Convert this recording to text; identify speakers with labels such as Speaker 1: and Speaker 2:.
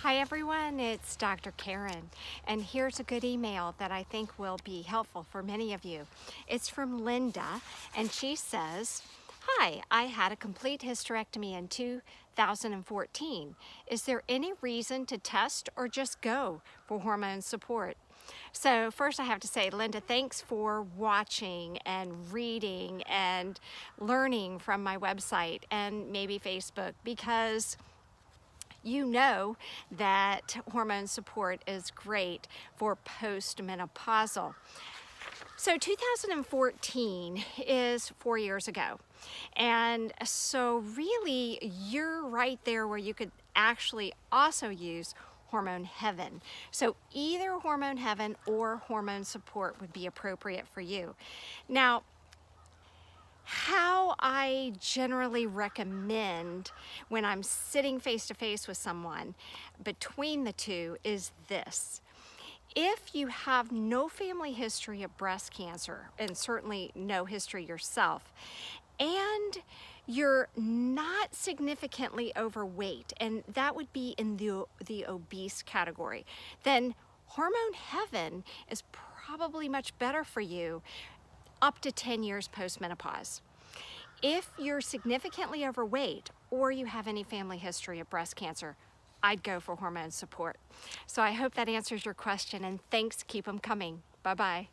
Speaker 1: Hi everyone, it's Dr. Karen, and here's a good email that I think will be helpful for many of you. It's from Linda, and she says, "Hi, I had a complete hysterectomy in 2014. Is there any reason to test or just go for hormone support?" So first I have to say, Linda, thanks for watching and reading and learning from my website and maybe Facebook, because you know that hormone support is great for postmenopausal. So 2014 is 4 years ago. And so really you're right there where you could actually also use Hormone Heaven. So either Hormone Heaven or Hormone Support would be appropriate for you. Now, how I generally recommend when I'm sitting face to face with someone between the two is this. If you have no family history of breast cancer, and certainly no history yourself, and you're not significantly overweight, and that would be in the obese category, then Hormone Heaven is probably much better for you up to 10 years postmenopause. If you're significantly overweight or you have any family history of breast cancer, I'd go for hormone support. So I hope that answers your question, and thanks. Keep them coming. Bye-bye.